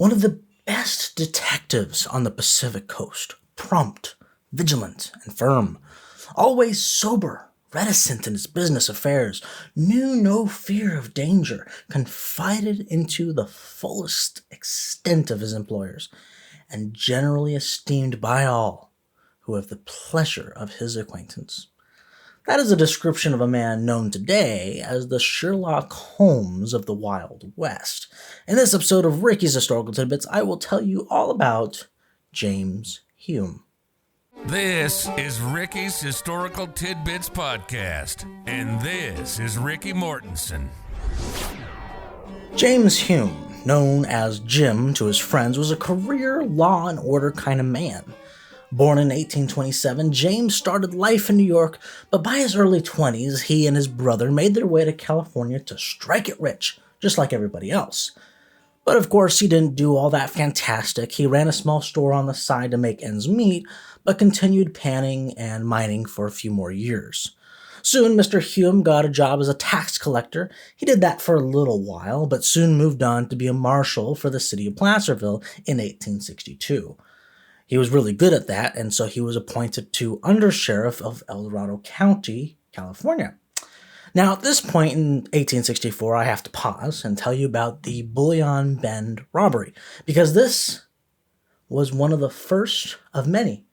One of the best detectives on the Pacific coast, prompt, vigilant, and firm, always sober, reticent in his business affairs, knew no fear of danger, confided into the fullest extent of his employers, and generally esteemed by all who have the pleasure of his acquaintance. That is a description of a man known today as the Sherlock Holmes of the Wild West. In this episode of Ricky's Historical Tidbits, I will tell you all about James Hume. This is Ricky's Historical Tidbits Podcast, and this is Ricky Mortensen. James Hume, known as Jim to his friends, was a career law and order kind of man. Born in 1827, James started life in New York, but by his early 20s, he and his brother made their way to California to strike it rich, just like everybody else. But of course, he didn't do all that fantastic. He ran a small store on the side to make ends meet, but continued panning and mining for a few more years. Soon, Mr. Hume got a job as a tax collector. He did that for a little while, but soon moved on to be a marshal for the city of Placerville in 1862. He was really good at that, and so he was appointed to undersheriff of El Dorado County, California. Now, at this point in 1864, I have to pause and tell you about the Bullion Bend Robbery, because this was one of the first of many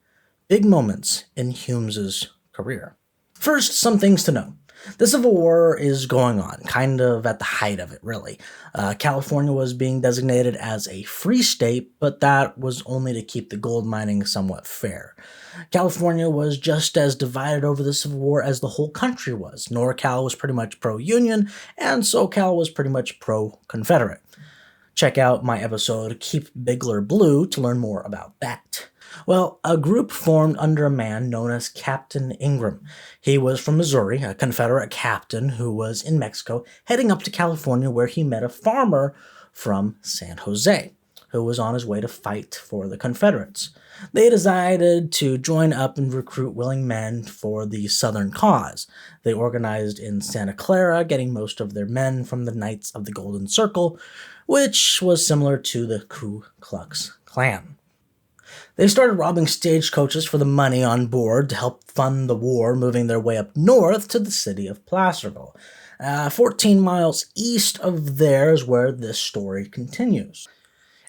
big moments in Hume's career. First, some things to know. The Civil War is going on, kind of at the height of it, really. California was being designated as a free state, but that was only to keep the gold mining somewhat fair. California was just as divided over the Civil War as the whole country was. NorCal was pretty much pro-Union, and SoCal was pretty much pro-Confederate. Check out my episode, Keep Bigler Blue, to learn more about that. Well, a group formed under a man known as Captain Ingram. He was from Missouri, a Confederate captain who was in Mexico, heading up to California where he met a farmer from San Jose, who was on his way to fight for the Confederates. They decided to join up and recruit willing men for the Southern cause. They organized in Santa Clara, getting most of their men from the Knights of the Golden Circle, which was similar to the Ku Klux Klan. They started robbing stagecoaches for the money on board to help fund the war, moving their way up north to the city of Placerville. 14 miles east of there is where this story continues.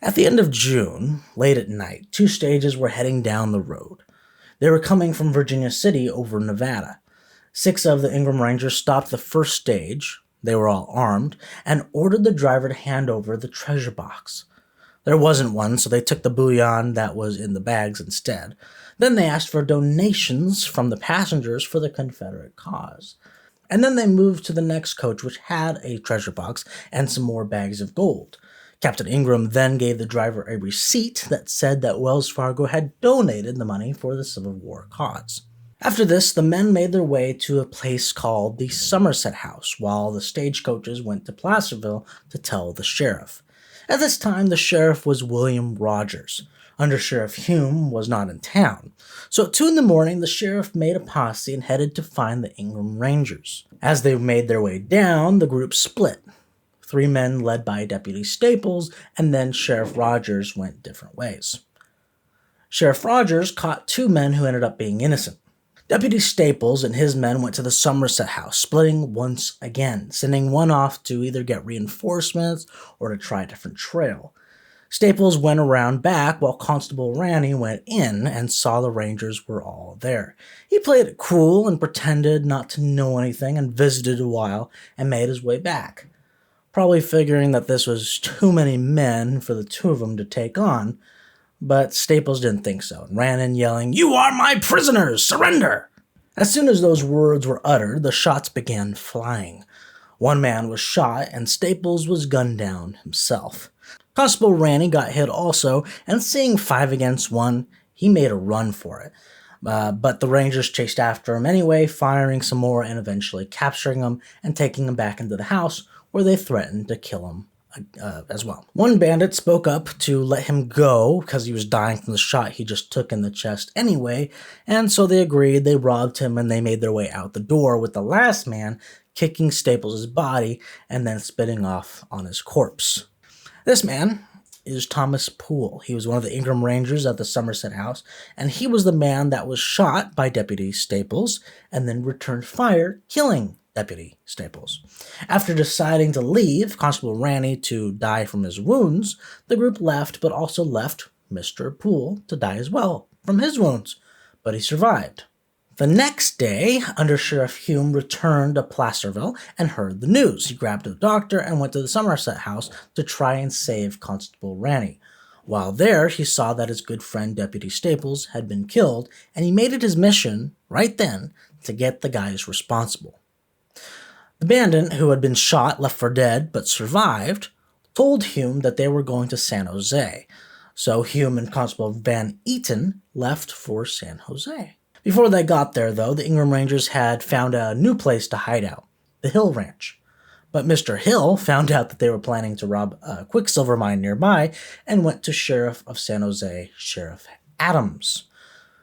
At the end of June, late at night, two stages were heading down the road. They were coming from Virginia City over Nevada. 6 of the Ingram Rangers stopped the first stage, they were all armed, and ordered the driver to hand over the treasure box. There wasn't one, so they took the bullion that was in the bags instead. Then they asked for donations from the passengers for the Confederate cause. And then they moved to the next coach, which had a treasure box and some more bags of gold. Captain Ingram then gave the driver a receipt that said that Wells Fargo had donated the money for the Civil War cause. After this, the men made their way to a place called the Somerset House, while the stagecoaches went to Placerville to tell the sheriff. At this time, the sheriff was William Rogers. Under Sheriff Hume was not in town. So at 2 in the morning, the sheriff made a posse and headed to find the Ingram Rangers. As they made their way down, the group split. 3 men led by Deputy Staples, and then Sheriff Rogers went different ways. Sheriff Rogers caught 2 men who ended up being innocent. Deputy Staples and his men went to the Somerset House, splitting once again, sending one off to either get reinforcements or to try a different trail. Staples went around back while Constable Ranny went in and saw the Rangers were all there. He played it cool and pretended not to know anything and visited a while and made his way back, probably figuring that this was too many men for the 2 of them to take on. But Staples didn't think so and ran in yelling, "You are my prisoners! Surrender!" As soon as those words were uttered, the shots began flying. 1 man was shot, and Staples was gunned down himself. Constable Ranny got hit also, and seeing 5 against 1, he made a run for it. But the Rangers chased after him anyway, firing some more and eventually capturing him and taking him back into the house, where they threatened to kill him as well. 1 bandit spoke up to let him go because he was dying from the shot he just took in the chest anyway, and so they agreed. They robbed him and they made their way out the door, with the last man kicking Staples' body and then spitting off on his corpse. This man is Thomas Poole. He was one of the Ingram Rangers at the Somerset House, and he was the man that was shot by Deputy Staples and then returned fire, killing Deputy Staples. After deciding to leave Constable Ranny to die from his wounds, the group left, but also left Mr. Poole to die as well from his wounds, but he survived. The next day, Under Sheriff Hume returned to Placerville and heard the news. He grabbed a doctor and went to the Somerset House to try and save Constable Ranny. While there, he saw that his good friend Deputy Staples had been killed, and he made it his mission, right then, to get the guys responsible. The bandit who had been shot, left for dead, but survived, told Hume that they were going to San Jose. So Hume and Constable Van Eaton left for San Jose. Before they got there, though, the Ingram Rangers had found a new place to hide out, the Hill Ranch. But Mr. Hill found out that they were planning to rob a quicksilver mine nearby and went to Sheriff of San Jose, Sheriff Adams.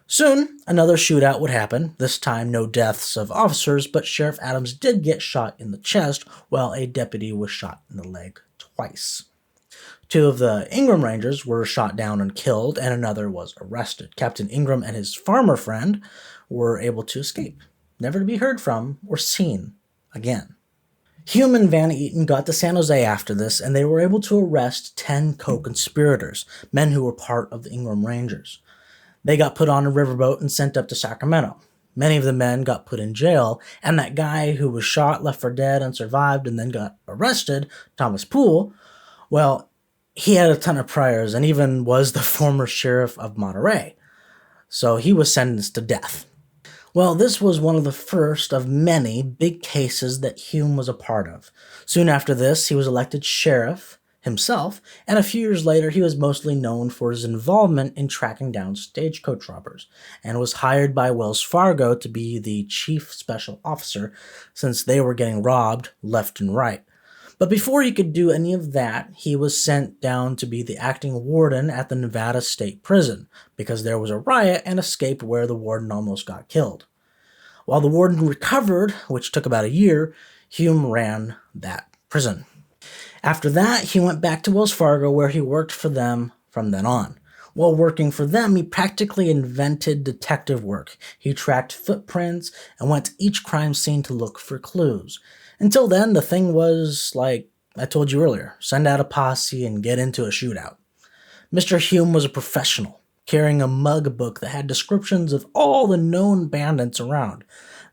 Soon, another shootout would happen, this time no deaths of officers, but Sheriff Adams did get shot in the chest while a deputy was shot in the leg twice. 2 of the Ingram Rangers were shot down and killed, and another was arrested. Captain Ingram and his farmer friend were able to escape, never to be heard from or seen again. Hume and Van Eaton got to San Jose after this, and they were able to arrest 10 co-conspirators, men who were part of the Ingram Rangers. They got put on a riverboat and sent up to Sacramento. Many of the men got put in jail, and that guy who was shot, left for dead, and survived and then got arrested, Thomas Poole, well, he had a ton of priors and even was the former sheriff of Monterey. So he was sentenced to death. Well, this was one of the first of many big cases that Hume was a part of. Soon after this, he was elected sheriff himself, and a few years later, he was mostly known for his involvement in tracking down stagecoach robbers, and was hired by Wells Fargo to be the chief special officer since they were getting robbed left and right. But before he could do any of that, he was sent down to be the acting warden at the Nevada State Prison, because there was a riot and escape where the warden almost got killed. While the warden recovered, which took about a year, Hume ran that prison. After that, he went back to Wells Fargo, where he worked for them from then on. While working for them, he practically invented detective work. He tracked footprints and went to each crime scene to look for clues. Until then, the thing was, like I told you earlier, send out a posse and get into a shootout. Mr. Hume was a professional, carrying a mug book that had descriptions of all the known bandits around.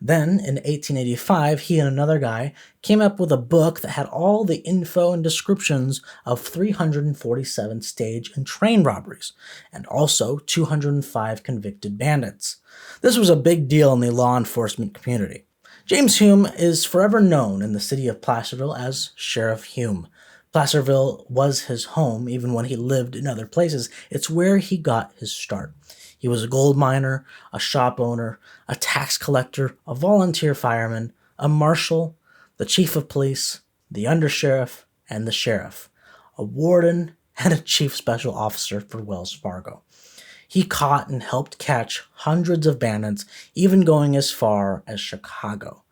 Then, in 1885, he and another guy came up with a book that had all the info and descriptions of 347 stage and train robberies, and also 205 convicted bandits. This was a big deal in the law enforcement community. James Hume is forever known in the city of Placerville as Sheriff Hume. Placerville was his home even when he lived in other places. It's where he got his start. He was a gold miner, a shop owner, a tax collector, a volunteer fireman, a marshal, the chief of police, the undersheriff, and the sheriff, a warden, and a chief special officer for Wells Fargo. He caught and helped catch hundreds of bandits, even going as far as Chicago.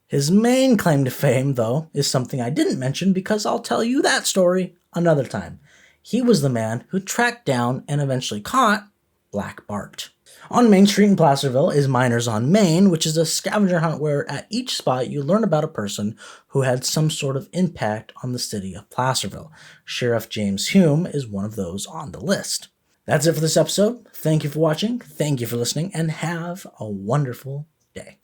His main claim to fame, though, is something I didn't mention because I'll tell you that story another time. He was the man who tracked down and eventually caught Black Bart. On Main Street in Placerville is Miners on Main, which is a scavenger hunt where at each spot you learn about a person who had some sort of impact on the city of Placerville. Sheriff James Hume is one of those on the list. That's it for this episode. Thank you for watching, thank you for listening, and have a wonderful day.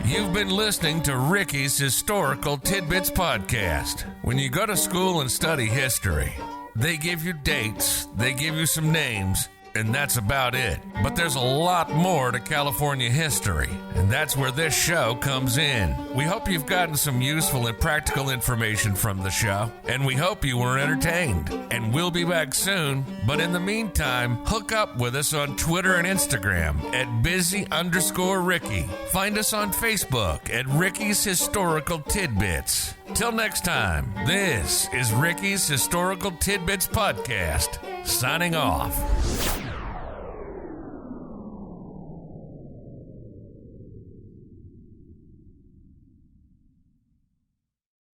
You've been listening to Ricky's Historical Tidbits Podcast. When you go to school and study history, they give you dates, they give you some names, and that's about it. But there's a lot more to California history, and that's where this show comes in. We hope you've gotten some useful and practical information from the show, and we hope you were entertained. And we'll be back soon, but in the meantime, hook up with us on Twitter and Instagram at busy_Ricky. Find us on Facebook at Ricky's Historical Tidbits. Till next time, this is Ricky's Historical Tidbits Podcast, signing off.